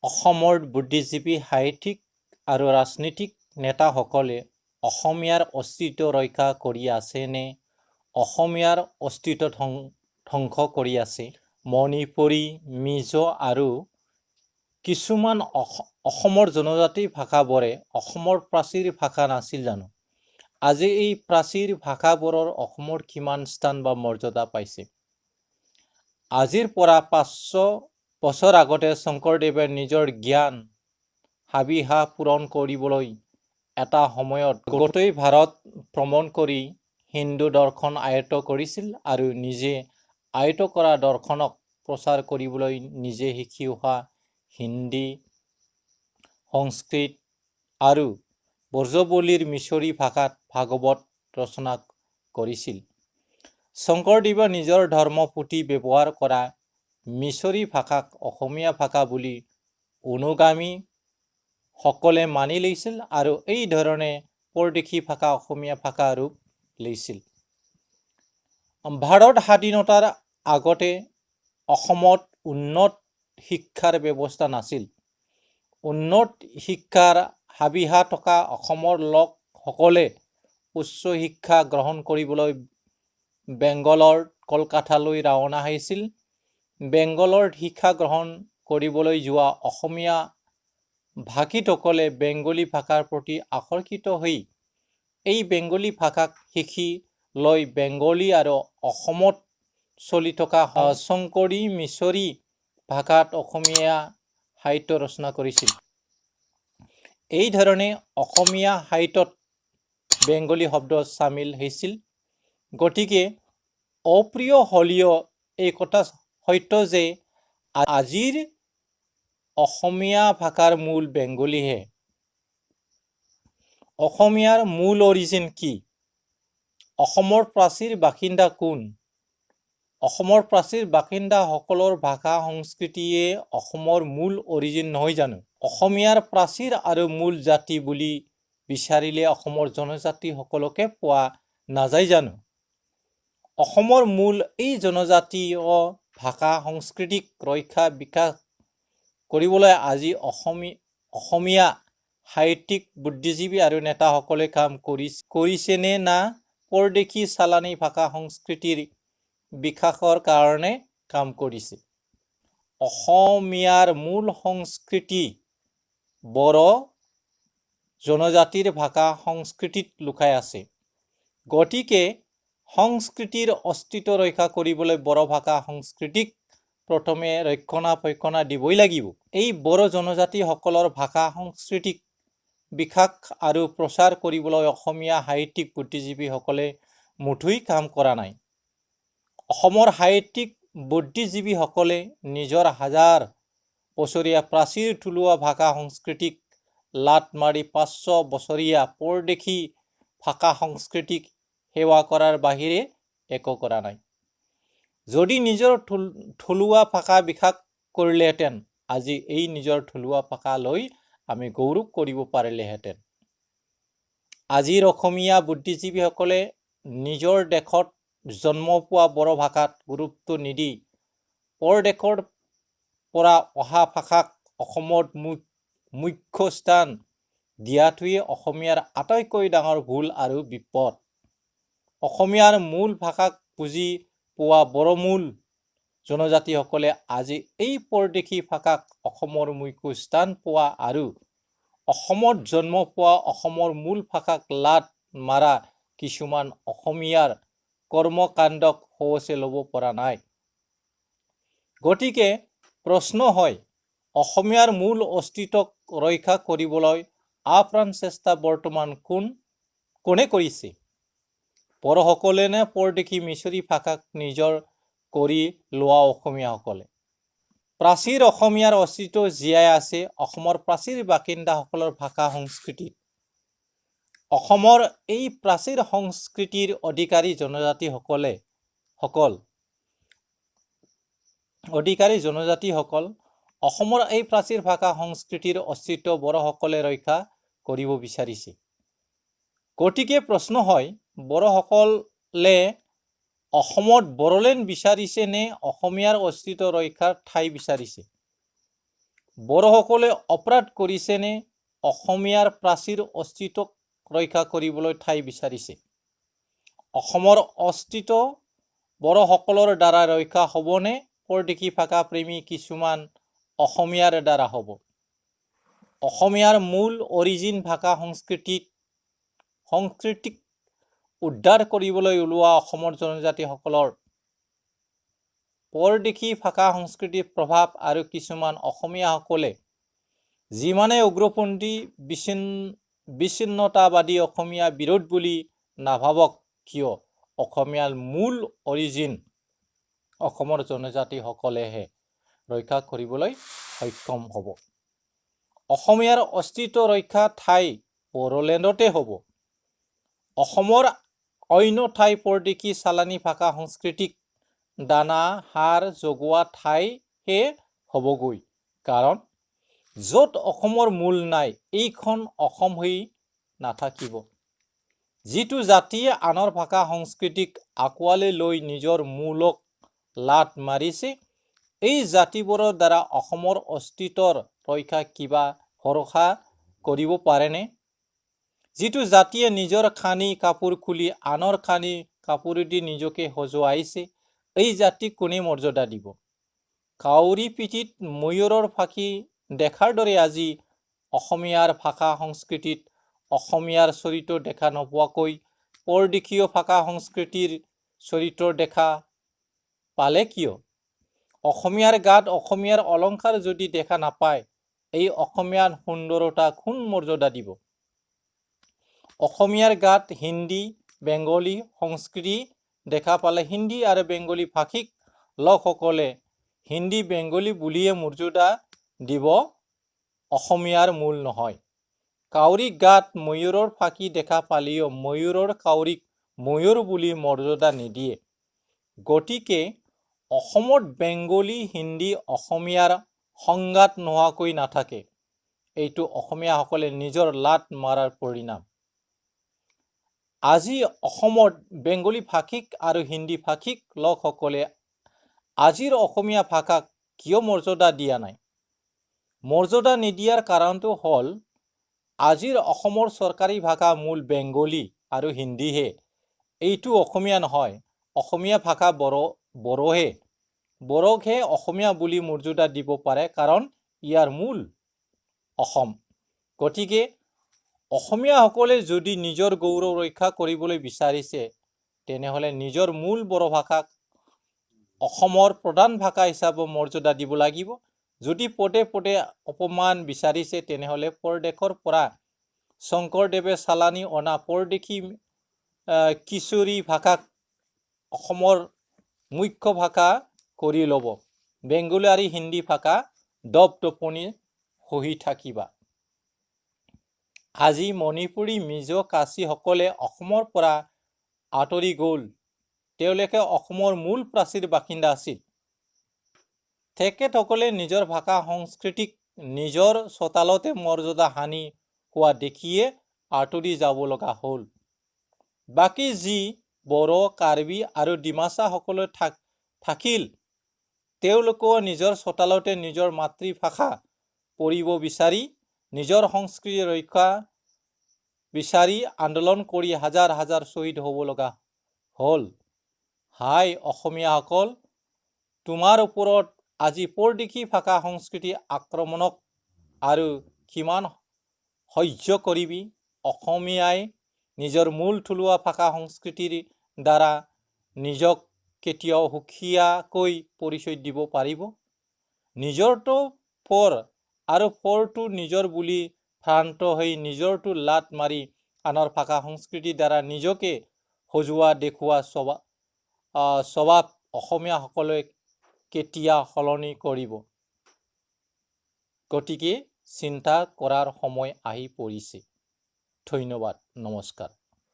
অসমৰ বুদ্ধিজীৱী সাহিত্যিক আৰু ৰাজনীতিক নেতাসকলে অসমীয়াৰ অস্তিত্ব ৰক্ষা কৰি আছে নে অসমীয়াৰ অস্তিত্ব ধ্বংস কৰি আছে? মণিপুৰী, মিজো আৰু কিছুমান অসমৰ জনজাতি ভাষাবোৰে অসমৰ প্ৰাচীৰ ভাষা নাছিল জানো? আজি এই প্ৰাচীৰ ভাষাবোৰৰ অসমৰ কিমান স্থান বা মৰ্যাদা পাইছে? আজিৰ পৰা 500 বছৰ আগতে শংকৰদেৱে নিজৰ জ্ঞান হাবিয়াস পূৰণ কৰিবলৈ এটা সময়ত গোটেই ভাৰত ভ্ৰমণ কৰি হিন্দু দৰ্শন আয়ত্ত কৰিছিল আৰু নিজে আয়ত্ত কৰা দৰ্শনক প্ৰচাৰ কৰিবলৈ নিজে শিকি অহা হিন্দী, সংস্কৃত আৰু ব্ৰজবুলিৰ মিছৰী ভাষাত ভাগৱত ৰচনা কৰিছিল। শংকৰদেৱে নিজৰ ধৰ্মপুথি ব্যৱহাৰ কৰা মিছৰী ভাষাক অসমীয়া ভাষা বুলি অনুগামী সকলে মানি লৈছিল আৰু এই ধৰণে পৰদেশী ভাষা অসমীয়া ভাষা ৰূপ লৈছিল। ভাৰত স্বাধীনতাৰ আগতে অসমত উন্নত শিক্ষাৰ ব্যৱস্থা নাছিল। উন্নত শিক্ষাৰ হাবিয়াস থকা অসমৰ লোকসকলে উচ্চ শিক্ষা গ্ৰহণ কৰিবলৈ বেংগলৰ কলকাতালৈ ৰাওনা হৈছিল। বেংগলত শিক্ষা গ্ৰহণ কৰিবলৈ যোৱা অসমীয়া ভাষীসকলে বেংগলী ভাষাৰ প্ৰতি আকৰ্ষিত হৈ এই বেংগলী ভাষাক শিকি লৈ বেংগলী আৰু অসমত চলি থকা শংকৰী মিছৰী ভাষাত অসমীয়া সাহিত্য ৰচনা কৰিছিল। এই ধৰণে অসমীয়া সাহিত্যত বেংগলী শব্দ চামিল হৈছিল। গতিকে অপ্ৰিয় হ'লেও এই কথা সত্য যে আজিৰ অসমীয়া ভাষাৰ মূল বেংগলীহে। অসমীয়াৰ মূল অৰিজিন কি? অসমৰ প্ৰাচীৰ বাসিন্দা কোন? অসমৰ প্ৰাচীৰ বাসিন্দাসকলৰ ভাষা সংস্কৃতিয়ে অসমৰ মূল অৰিজিন নহয় জানো? অসমীয়াৰ প্ৰাচীৰ আৰু মূল জাতি বুলি বিচাৰিলে অসমৰ জনজাতিসকলকে পোৱা নাযায় জানো? অসমৰ মূল এই জনজাতীয় ভাষা সংস্কৃতিক ৰক্ষা বিকাশ কৰিবলৈ আজি অসমীয়া সাহিত্যিক, বুদ্ধিজীৱী আৰু নেতাসকলে কাম কৰিছেনে না পৰদেশী চালানী ভাষা সংস্কৃতিৰ বিকাশৰ কাৰণে কাম কৰিছে? অসমীয়াৰ মূল সংস্কৃতি বড়ো জনজাতিৰ ভাষা সংস্কৃতিত লুকাই আছে। গতিকে সংস্কৃতিৰ অস্তিত্ব ৰক্ষা কৰিবলৈ বড়ো ভাষা সংস্কৃতিক প্ৰথমে ৰক্ষণাবেক্ষণ দিবই লাগিব। এই বড়ো জনজাতিসকলৰ ভাষা সংস্কৃতিক বিকাশ আৰু প্ৰচাৰ কৰিবলৈ অসমীয়া সাহিত্যিক, বুদ্ধিজীৱীসকলে মুঠেই কাম কৰা নাই। অসমৰ সাহিত্যিক, বুদ্ধিজীৱীসকলে নিজৰ হাজাৰ বছৰীয়া প্ৰাচীৰ থলুৱা ভাষা সংস্কৃতিক লাট মাৰি 500 বছৰীয়া পৰদেশী ভাষা সংস্কৃতিক সেৱা কৰাৰ বাহিৰে একো কৰা নাই। যদি নিজৰ থলুৱা ভাষা বিকাশ কৰিলেহেঁতেন আজি এই নিজৰ থলুৱা ভাষা লৈ আমি গৌৰৱ কৰিব পাৰিলেহেঁতেন। আজিৰ অসমীয়া বুদ্ধিজীৱীসকলে নিজৰ দেশত জন্ম পোৱা বড়ো ভাষাত গুৰুত্ব নিদি পৰদেশৰ পৰা অহা ভাষাক অসমত মুখ্য স্থান দিয়াটোৱে অসমীয়াৰ আটাইতকৈ ডাঙৰ ভুল আৰু বিপদ। অসমীয়াৰ মূল ভাষাক বুজি পোৱা বড়ো মূল জনজাতিসকলে আজি এই পৰদেশী ভাষাক অসমৰ মুখ্য স্থান পোৱা আৰু অসমত জন্ম পোৱা অসমৰ মূল ভাষাক লাট মাৰা কিছুমান অসমীয়াৰ কৰ্মকাণ্ডক সহজে ল'ব পৰা নাই। গতিকে প্ৰশ্ন হয়, অসমীয়াৰ মূল অস্তিত্বক ৰক্ষা কৰিবলৈ আপ্ৰাণ চেষ্টা বৰ্তমান কোনে কৰিছে? বড়োসকলে নে পৰদেশী মিছৰী ভাষাক নিজৰ কৰি লোৱা অসমীয়াসকলে? প্ৰাচীৰ অসমীয়াৰ অস্তিত্ব জীয়াই আছে অসমৰ প্ৰাচীৰ বাসিন্দাসকলৰ ভাষা সংস্কৃতিত। অসমৰ এই প্ৰাচীৰ সংস্কৃতিৰ অধিকাৰী জনজাতিসকল অসমৰ এই প্ৰাচীৰ ভাষা সংস্কৃতিৰ অস্তিত্ব বড়োসকলে ৰক্ষা কৰিব বিচাৰিছে। গতিকে প্ৰশ্ন হয়, বড়োসকলে অসমত বড়োলেণ্ড বিচাৰিছে নে অসমীয়াৰ অস্তিত্ব ৰক্ষাৰ ঠাই বিচাৰিছে? বড়োসকলে অপৰাধ কৰিছেনে অসমীয়াৰ প্ৰাচীৰ অস্তিত্বক ৰক্ষা কৰিবলৈ ঠাই বিচাৰিছে? অসমৰ অস্তিত্ব বড়োসকলৰ দ্বাৰা ৰক্ষা হ'বনে পৰদেশী ভাষা প্ৰেমী কিছুমান অসমীয়াৰ দ্বাৰা হ'ব? অসমীয়াৰ মূল অৰিজিন ভাষা সংস্কৃতিক উদ্ধাৰ কৰিবলৈ ওলোৱা অসমৰ জনজাতিসকলৰ পৰদেশী ভাষা সংস্কৃতিৰ প্ৰভাৱ আৰু কিছুমান অসমীয়াসকলে যিমানে উগ্ৰপন্থী বিচ্ছিন্নতাবাদী অসমীয়া বিৰোধ বুলি নাভাবক কিয় অসমীয়াৰ মূল অৰিজিন অসমৰ জনজাতিসকলেহে ৰক্ষা কৰিবলৈ সক্ষম হ'ব। অসমীয়াৰ অস্তিত্ব ৰক্ষা ঠাই বড়োলেণ্ডতে হ'ব। অসমৰ অন্য ঠাই পৰদেশী চালানী ভাষা সংস্কৃতিক দানা সাৰ যোগোৱা ঠাইহে হ'বগৈ। কাৰণ য'ত অসমৰ মূল নাই এইখন অসম হৈ নাথাকিব। যিটো জাতিয়ে আনৰ ভাষা সংস্কৃতিক আঁকোৱালি লৈ নিজৰ মূলক লাট মাৰিছে এই জাতিবোৰৰ দ্বাৰা অসমৰ অস্তিত্বৰ ৰক্ষা কিবা ভৰসা কৰিব পাৰেনে? যিটো জাতিয়ে নিজৰ খানি কাপোৰ খুলি আনৰ খানি কাপোৰেদি নিজকে সজোৱাইছে এই জাতিক কোনে মৰ্যাদা দিব? কাউৰী পিঠিত ময়ূৰৰ ফাঁকি দেখাৰ দৰে আজি অসমীয়াৰ ভাষা সংস্কৃতিত অসমীয়াৰ চৰিত্ৰ দেখা নোপোৱাকৈ পৰদেশীয় ভাষা সংস্কৃতিৰ চৰিত্ৰ দেখা পালে কিয়? অসমীয়াৰ গাত অসমীয়াৰ অলংকাৰ যদি দেখা নাপায় এই অসমীয়াৰ সুন্দৰতা কোন মৰ্যাদা দিব? অসমীয়াৰ গাত হিন্দী বেংগলী সংস্কৃতি দেখা পালে হিন্দী আৰু বেংগলী ভাষিক লোকসকলে হিন্দী বেংগলী বুলিয়ে মৰ্যাদা দিব, অসমীয়াৰ মূল নহয়। কাউৰী গাত ময়ূৰৰ ফাঁকি দেখা পালেও ময়ূৰৰ কাউৰীক ময়ূৰ বুলি মৰ্যাদা নিদিয়ে। গতিকে অসমত বেংগলী হিন্দী অসমীয়াৰ সংঘাত নোহোৱাকৈ নাথাকে। এইটো অসমীয়াসকলে নিজৰ লাট মাৰাৰ পৰিণাম। আজি অসমত বেংগলী ভাষিক আৰু হিন্দী ভাষিক লোকসকলে আজিৰ অসমীয়া ভাষাক কিয় মৰ্যাদা দিয়া নাই? মৰ্যাদা নিদিয়াৰ কাৰণটো হ'ল আজিৰ অসমৰ চৰকাৰী ভাষা মূল বেংগলী আৰু হিন্দীহে। এইটো অসমীয়া নহয়। অসমীয়া ভাষা বড়োহে। বড়োকহে অসমীয়া বুলি মৰ্যাদা দিব পাৰে কাৰণ ইয়াৰ মূল অসম। গতিকে অসমীয়াসকলে যদি নিজৰ গৌৰৱ ৰক্ষা কৰিবলৈ বিচাৰিছে তেনেহ'লে নিজৰ মূল বড়ো ভাষাক অসমৰ প্ৰধান ভাষা হিচাপে মৰ্যাদা দিব লাগিব। যদি পদে পদে অপমান বিচাৰিছে তেনেহ'লে পৰদেশৰ পৰা শংকৰদেৱে চালানী অনা পৰদেশী কিশোৰী ভাষাক অসমৰ মুখ্য ভাষা কৰি ল'ব। বেংগলী আৰু হিন্দী ভাষা দপদপনি হৈ থাকিবা। আজি মণিপুৰী মিজো কাছীসকলে অসমৰ পৰা আঁতৰি গ'ল। তেওঁলোকে অসমৰ মূল প্ৰাচীৰ বাসিন্দা আছিল। তেখেতসকলে নিজৰ ভাষা সংস্কৃতিক নিজৰ চোতালতে মৰ্যাদা হানি হোৱা দেখিয়ে আঁতৰি যাব লগা হ'ল। বাকী যি বড়ো কাৰ্বি আৰু ডিমাছাসকলে থাকিল তেওঁলোকেও নিজৰ চোতালতে নিজৰ মাতৃভাষা পঢ়িব বিচাৰি নিজৰ সংস্কৃতি ৰক্ষা বিচাৰি আন্দোলন কৰি হাজাৰ হাজাৰ শ্বহীদ হ'ব লগা হ'ল। হাই অসমীয়াসকল, তোমাৰ ওপৰত আজি পৰদেশী ভাষা সংস্কৃতি আক্ৰমণক আৰু কিমান সহ্য কৰিবি? অসমীয়াই নিজৰ মূল থলুৱা ভাষা সংস্কৃতিৰ দ্বাৰা নিজক কেতিয়াও সুকীয়াকৈ পৰিচয় দিব পাৰিব? নিজৰটো পৰ আৰু পৰটো নিজৰ বুলি ভ্ৰান্ত হৈ নিজৰটো লাট মাৰি আনৰ ভাষা সংস্কৃতিৰ দ্বাৰা নিজকে সজোৱা দেখুওৱা স্বভাৱ অসমীয়াসকলে কেতিয়া সলনি কৰিব? গতিকে চিন্তা কৰাৰ সময় আহি পৰিছে। ধন্যবাদ, নমস্কাৰ।